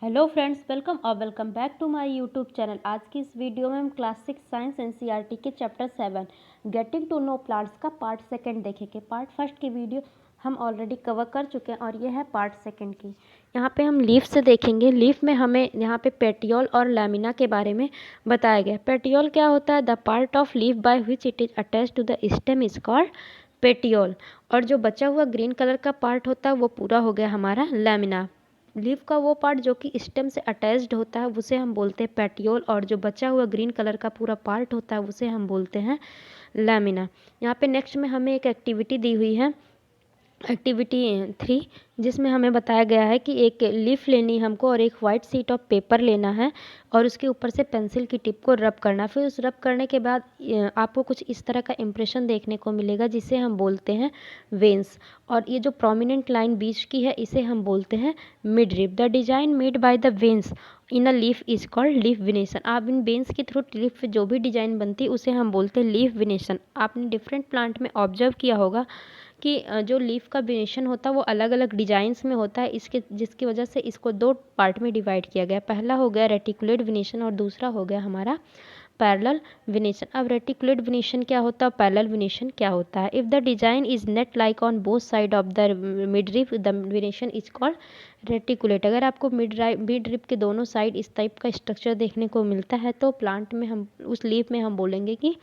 Hello friends, welcome back to my YouTube channel. आज की इस वीडियो में हम क्लास 6 साइंस एनसीईआरटी के chapter 7 getting to know plants का पार्ट सेकंड देखेंगे। पार्ट फर्स्ट की वीडियो हम ऑलरेडी कवर कर चुके हैं और ये है पार्ट सेकंड की। यहाँ पे हम लीफ से देखेंगे। लीफ में हमें यहाँ पे पेटियोल और लैमिना के बारे में बताया गया। पेटियोल क्या होता है? The part of leaf by which it is attach to the stem is called petiole. और जो बचा हुआ ग्रीन कलर का पार्ट होता है वो पूरा हो गया हमारा लैमिना। लीफ का वो पार्ट जो कि स्टेम से अटैच्ड होता है उसे हम बोलते हैं पेटियोल, और जो बचा हुआ ग्रीन कलर का पूरा पार्ट होता है उसे हम बोलते हैं लैमिना। यहाँ पे नेक्स्ट में हमें एक एक्टिविटी दी हुई है, एक्टिविटी 3, जिसमें हमें बताया गया है कि एक लीफ लेनी है हमको और एक वाइट शीट ऑफ पेपर लेना है और उसके ऊपर से पेंसिल की टिप को रब करना। फिर उस रब करने के बाद आपको कुछ इस तरह का इम्प्रेशन देखने को मिलेगा जिसे हम बोलते हैं वेंस। और ये जो प्रोमिनेंट लाइन बीच की है इसे हम बोलते हैं midrib. The design made by the veins in a leaf is called leaf venation. आप इन वेंस के थ्रू लीफ पे जो भी डिजाइन बनती है उसे हम बोलते हैं लीफ विनेशन। आपने डिफरेंट प्लांट में ऑब्जर्व किया होगा कि जो लीफ का वेनेशन होता है वो अलग अलग डिजाइंस में होता है, इसके जिसकी वजह से इसको दो पार्ट में डिवाइड किया गया। पहला हो गया रेटिकुलेट वेनेशन और दूसरा हो गया हमारा पैरेलल वेनेशन। अब रेटिकुलेट वेनेशन क्या होता है, पैरेलल वेनेशन क्या होता है? If the design is net like on both side of the mid rib the venation is called reticulate. अगर आपको मिड रिब के दोनों साइड इस टाइप का स्ट्रक्चर देखने को मिलता है तो प्लांट में हम उस लीफ में हम बोलेंगे कि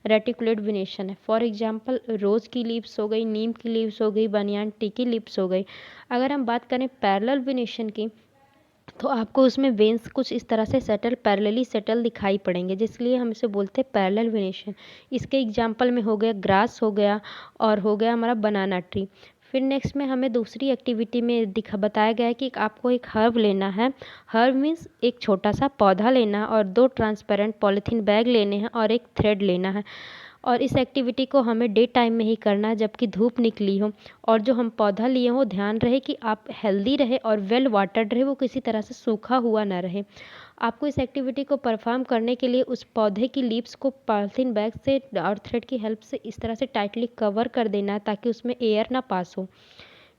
रेटिकुलेट वेनेशन है। फॉर एग्जांपल रोज़ की लीव्स हो गई, नीम की लीव्स हो गई, बनियान टी की लीव्स हो गई। अगर हम बात करें पैरेलल वेनेशन की तो आपको उसमें वेन्स कुछ इस तरह से पैरेलली सेटल दिखाई पड़ेंगे, जिसलिए हम इसे बोलते हैं पैरेलल वेनेशन। इसके एग्जांपल में हो गया ग्रास हो गया और हो गया हमारा बनाना ट्री। फिर नेक्स्ट में हमें दूसरी एक्टिविटी में बताया गया है कि आपको एक हर्ब लेना है। हर्ब मीन्स एक छोटा सा पौधा लेना है और 2 ट्रांसपेरेंट पॉलीथीन बैग लेने हैं और एक थ्रेड लेना है। और इस एक्टिविटी को हमें डे टाइम में ही करना है जबकि धूप निकली हो, और जो हम पौधा लिए हो ध्यान रहे कि आप हेल्दी रहे और वेल वाटर्ड रहे, वो किसी तरह से सूखा हुआ ना रहे। आपको इस एक्टिविटी को परफॉर्म करने के लिए उस पौधे की लीव्स को पॉलीथीन बैग से और थ्रेड की हेल्प से इस तरह से टाइटली कवर कर देना है ताकि उसमें एयर ना पास हो।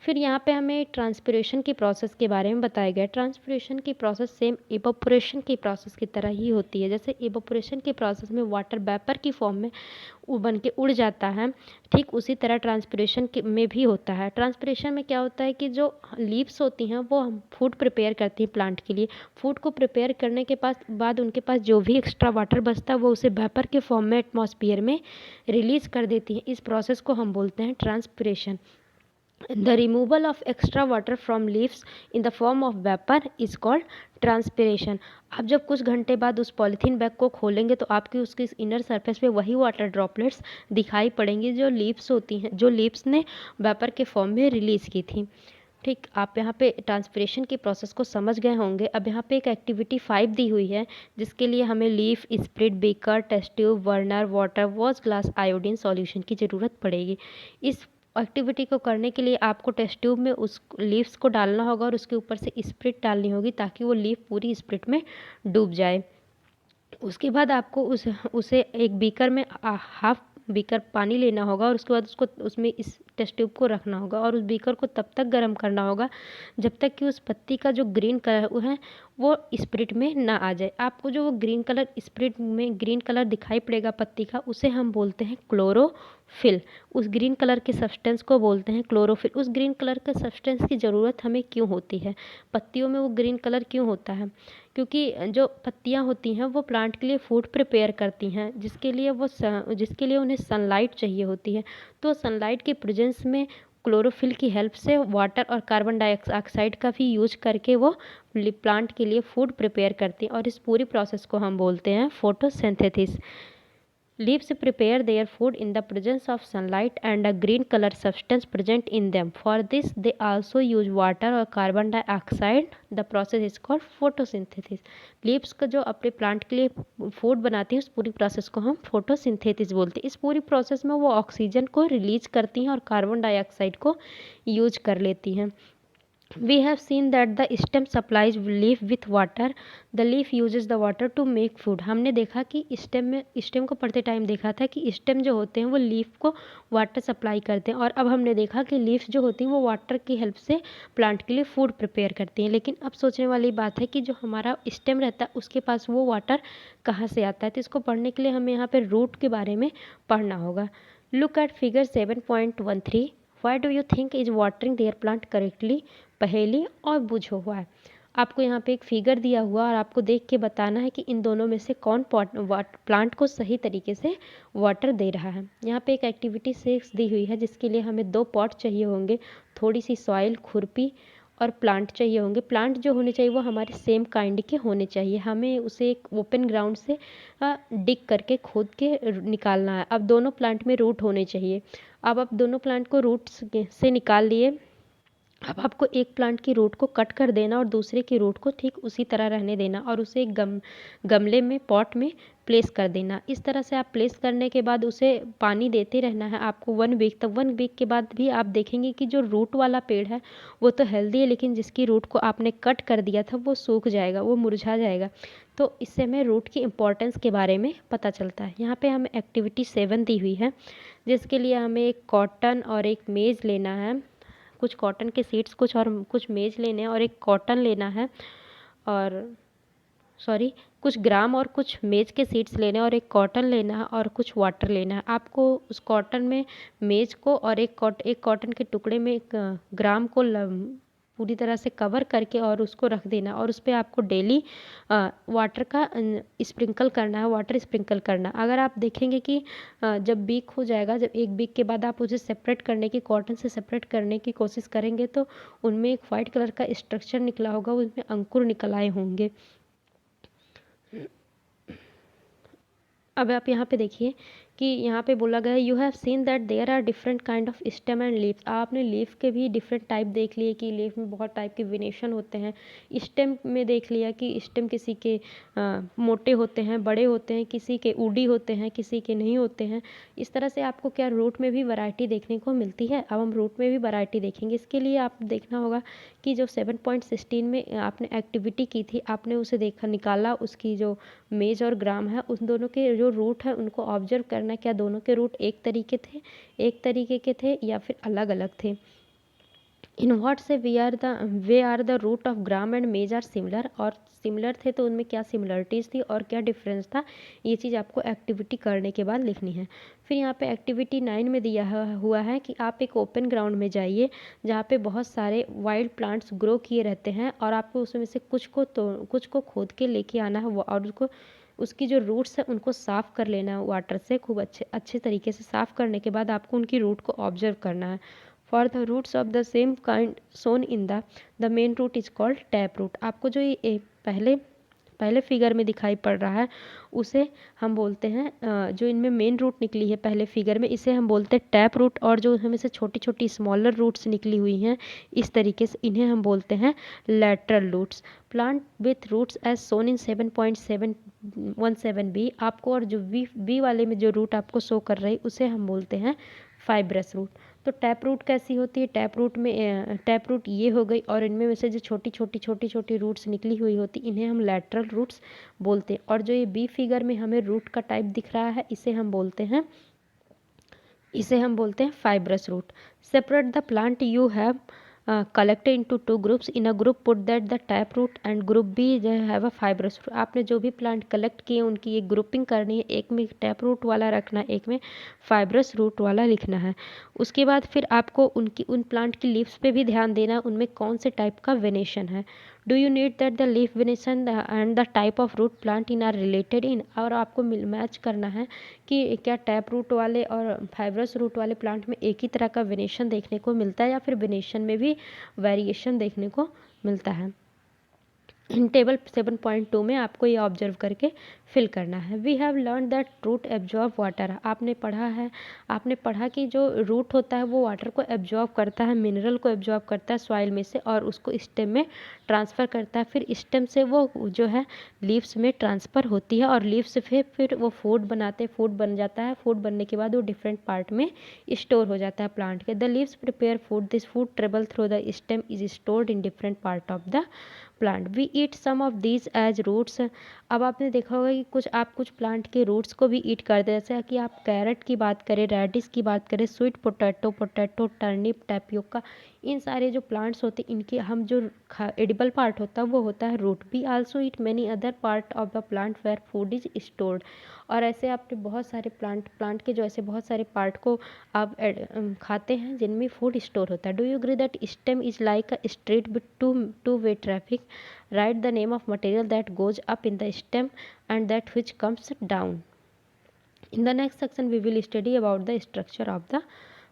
फिर यहाँ पे हमें ट्रांसपिरेशन की प्रोसेस के बारे में बताया गया। ट्रांसपिरेशन की प्रोसेस सेम इवोपोरेशन की प्रोसेस की तरह ही होती है। जैसे इवोपोरेशन की प्रोसेस में वाटर वेपर की फॉर्म में बन के उड़ जाता है, ठीक उसी तरह ट्रांसपिरेशन में भी होता है। ट्रांसपिरेशन में क्या होता है कि जो लीव्स होती हैं वो हम फूड प्रिपेयर करती हैं प्लांट के लिए। फूड को प्रिपेयर करने के बाद उनके पास जो भी एक्स्ट्रा वाटर बचता है वो उसे वेपर के फॉर्म में एटमॉस्फेयर में रिलीज कर देती हैं। इस प्रोसेस को हम बोलते हैं transpiration. The removal of extra water from leaves in the form of vapor is called transpiration. आप जब कुछ घंटे बाद उस पॉलीथीन बैग को खोलेंगे तो आपकी उसकी इनर सरफेस पे वही वाटर ड्रॉपलेट्स दिखाई पड़ेंगी जो लीव्स होती हैं, जो लीव्स ने वेपर के फॉर्म में रिलीज़ की थी। ठीक, आप यहाँ पे ट्रांसपिरेशन की प्रोसेस को समझ गए होंगे। अब यहाँ पे एक एक्टिविटी 5 दी हुई है जिसके लिए हमें leaf, spirit, beaker, test tube, burner, water, wash glass, iodine solution की ज़रूरत पड़ेगी। इस एक्टिविटी को करने के लिए आपको टेस्ट ट्यूब में उस लीव्स को डालना होगा और उसके ऊपर से स्प्रिट डालनी होगी ताकि वो लीफ पूरी स्प्रिट में डूब जाए। उसके बाद आपको उसे एक बीकर में हाफ बीकर पानी लेना होगा और उसके बाद उसको उसमें इस टेस्ट ट्यूब को रखना होगा और उस बीकर को तब तक गर्म करना होगा जब तक कि उस पत्ती का जो ग्रीन कलर है वो स्प्रिट में ना आ जाए। आपको जो वो ग्रीन कलर स्प्रिट में ग्रीन कलर दिखाई पड़ेगा पत्ती का, उसे हम बोलते हैं क्लोरोफिल। उस ग्रीन कलर के सब्सटेंस को बोलते हैं क्लोरोफिल। उस ग्रीन कलर के सब्सटेंस की ज़रूरत हमें क्यों होती है? पत्तियों में वो ग्रीन कलर क्यों होता है? क्योंकि जो पत्तियां होती हैं वो प्लांट के लिए फूड प्रिपेयर करती हैं, जिसके लिए उन्हें सनलाइट चाहिए होती है। तो सनलाइट के प्रेजेंस में क्लोरोफिल की हेल्प से वाटर और कार्बन डाइऑक्साइड का भी यूज करके वो प्लांट के लिए फूड प्रिपेयर करती हैं, और इस पूरी प्रोसेस को हम बोलते हैं photosynthesis. Leaves prepare their food in the presence of sunlight and a green color substance present in them. For this, they also use water or carbon dioxide. The process is called photosynthesis. Leaves का जो अपने plant के लिए food बनाती हैं उस पूरी process को हम फोटोसिंथेसिस बोलते हैं। इस पूरी प्रोसेस में वो ऑक्सीजन को रिलीज करती हैं और कार्बन डाइऑक्साइड को यूज कर लेती हैं। We have seen that the stem supplies leaf with water. The leaf uses the water to make food. हमने देखा कि स्टेम को पढ़ते टाइम देखा था कि स्टेम जो होते हैं वो लीफ को वाटर सप्लाई करते हैं, और अब हमने देखा कि लीफ जो होती हैं वो वाटर की हेल्प से प्लांट के लिए फूड प्रिपेयर करती हैं। लेकिन अब सोचने वाली बात है कि जो हमारा स्टेम रहता है उसके पास वो वाटर कहाँ से आता है, तो इसको पढ़ने के लिए हमें यहाँ पर रूट के बारे में पढ़ना होगा। Look at figure 7.13। Why do you think is watering there plant correctly? पहेली और बूझो हुआ है। आपको यहाँ पे एक फिगर दिया हुआ और आपको देख के बताना है कि इन दोनों में से कौन प्लांट को सही तरीके से वाटर दे रहा है। यहाँ पे एक एक्टिविटी 6 दी हुई है जिसके लिए हमें 2 पॉट चाहिए होंगे, थोड़ी सी सॉइल, खुरपी और प्लांट चाहिए होंगे। प्लांट जो होने चाहिए वो हमारे सेम काइंड के होने चाहिए। हमें उसे एक ओपन ग्राउंड से डिग करके खोद के निकालना है। अब दोनों प्लांट में रूट होने चाहिए। अब आप दोनों प्लांट को रूट से निकाल लिए। अब आपको एक प्लांट की रूट को कट कर देना और दूसरे की रूट को ठीक उसी तरह रहने देना और उसे एक गमले में, पॉट में प्लेस कर देना। इस तरह से आप प्लेस करने के बाद उसे पानी देते रहना है आपको 1 वीक तक। 1 वीक के बाद भी आप देखेंगे कि जो रूट वाला पेड़ है वो तो हेल्दी है, लेकिन जिसकी रूट को आपने कट कर दिया था वो सूख जाएगा, वो मुरझा जाएगा। तो इससे हमें रूट की इम्पोर्टेंस के बारे में पता चलता है। यहाँ पे हमें एक्टिविटी 7 दी हुई है जिसके लिए हमें एक कॉटन और एक मेज़ लेना है, कुछ कॉटन के सीड्स कुछ मेज लेने हैं और एक कॉटन लेना है, और कुछ ग्राम और कुछ मेज के सीड्स लेने हैं और एक कॉटन लेना है और कुछ वाटर लेना है। आपको उस कॉटन में मेज को और एक कॉटन के टुकड़े में एक ग्राम को पूरी तरह से कवर करके और उसको रख देना और उस पर आपको डेली वाटर का स्प्रिंकल करना है, वाटर स्प्रिंकल करना। अगर आप देखेंगे कि जब वीक हो जाएगा, जब 1 वीक के बाद आप उसे सेपरेट करने की, कॉटन से सेपरेट करने की कोशिश करेंगे तो उनमें एक वाइट कलर का स्ट्रक्चर निकला होगा, उसमें अंकुर निकल आए होंगे। अब आप यहाँ पे देखिए कि यहाँ पे बोला गया है you have seen that there are different kind of stem and leaves. आपने लीफ के भी डिफरेंट टाइप देख लिए कि लीफ में बहुत टाइप के वेरिएशन होते हैं। स्टेम में देख लिया कि स्टेम किसी के मोटे होते हैं, बड़े होते हैं, किसी के ऊडी होते हैं, किसी के नहीं होते हैं। इस तरह से आपको क्या रूट में भी वैरायटी देखने को मिलती है। अब हम रूट में भी वैरायटी देखेंगे। इसके लिए आप देखना होगा कि जो 7.16 में आपने एक्टिविटी की थी, आपने उसे देखा, निकाला, उसकी जो मेज और ग्राम है उन दोनों के जो रूट है उनको ऑब्जर्व करना, क्या दोनों के रूट एक तरीके के थे या फिर अलग अलग थे। In what say they are the root of gram and maize are similar, और सिमिलर थे तो उनमें क्या सिमिलरिटीज़ थी और क्या डिफरेंस था, ये चीज़ आपको एक्टिविटी करने के बाद लिखनी है। फिर यहाँ पे एक्टिविटी 9 में दिया हुआ है कि आप एक ओपन ग्राउंड में जाइए जहाँ पे बहुत सारे वाइल्ड प्लांट्स ग्रो किए रहते हैं और आपको उसमें से कुछ को खोद के लेके आना है और उसकी जो रूट्स है उनको साफ़ कर लेना है वाटर से, खूब अच्छे तरीके से साफ़ करने के बाद आपको उनकी रूट को ऑब्जर्व करना है। For the roots of the same kind shown in the main root is called tap root. आपको जो ये पहले फिगर में दिखाई पड़ रहा है उसे हम बोलते हैं, जो इनमें मेन रूट निकली है पहले फिगर में, इसे हम बोलते हैं टैप रूट, और जो हमें से छोटी छोटी स्मॉलर रूट्स निकली हुई हैं इस तरीके से, इन्हें हम बोलते हैं lateral roots. Plant with roots as shown in 7.717 B, आपको और जो बी वाले में जो रूट आपको शो कर रही उसे हम बोलते हैं फाइब्रस रूट। तो टैप रूट कैसी होती है, टैप रूट ये हो गई, और इनमें से जो छोटी छोटी रूट्स निकली हुई होती इन्हें हम लैटरल रूट्स बोलते हैं। और जो ये बी फिगर में हमें रूट का टाइप दिख रहा है इसे हम बोलते हैं fibrous root. Separate the plant you have collected into 2 groups. In a group put that the tap root and group B जो हैव अ फाइब्रस रूट। आपने जो भी प्लांट कलेक्ट किए उनकी एक ग्रुपिंग करनी है, एक में टैप रूट वाला रखना है, एक में फाइब्रस रूट वाला लिखना है। उसके बाद फिर आपको उन प्लांट की लीव्स पे भी ध्यान देना, उनमें कौन से टाइप का वेनेशन है। Do you need that the leaf venation and the type of root plant in are related in, और आपको मैच करना है कि क्या टैप रूट वाले और फाइब्रस रूट वाले प्लांट में एक ही तरह का वेनेशन देखने को मिलता है या फिर वेनेशन में भी वेरिएशन देखने को मिलता है। टेबल 7.2 में आपको ये ऑब्जर्व करके फिल करना है। We have learn that root absorb water. आपने पढ़ा कि जो रूट होता है वो वाटर को एब्जॉर्ब करता है, मिनरल को एब्जॉर्ब करता है सॉइल में से और उसको स्टेम में ट्रांसफ़र करता है। फिर स्टेम से वो जो है लीव्स में ट्रांसफ़र होती है और लीव्स से फिर वो फूड बनाते, फूड बन जाता है। फूड बनने के बाद वो डिफरेंट पार्ट में स्टोर हो जाता है प्लांट के। The leaves prepare food, this food travel through the stem is stored in different part of the plant. We eat some of these as roots. अब आपने देखा होगा कि कुछ प्लांट के रूट्स को भी ईट करते हैं, जैसे कि आप कैरेट की बात करें, रेडिश की बात करें, स्वीट पोटैटो, टर्निप, टैपियोका, इन सारे जो प्लांट्स होते हैं इनके हम जो एडिबल पार्ट होता है वो होता है root. We also eat many other part of the plant where food is stored. और ऐसे आपने बहुत सारे प्लांट के जो ऐसे बहुत सारे पार्ट को आप खाते हैं जिनमें फूड स्टोर होता है। Do you agree that stem is like a street with two way traffic? Write the name of material that goes up in the stem and that which comes down. In the next section we will study about the structure of the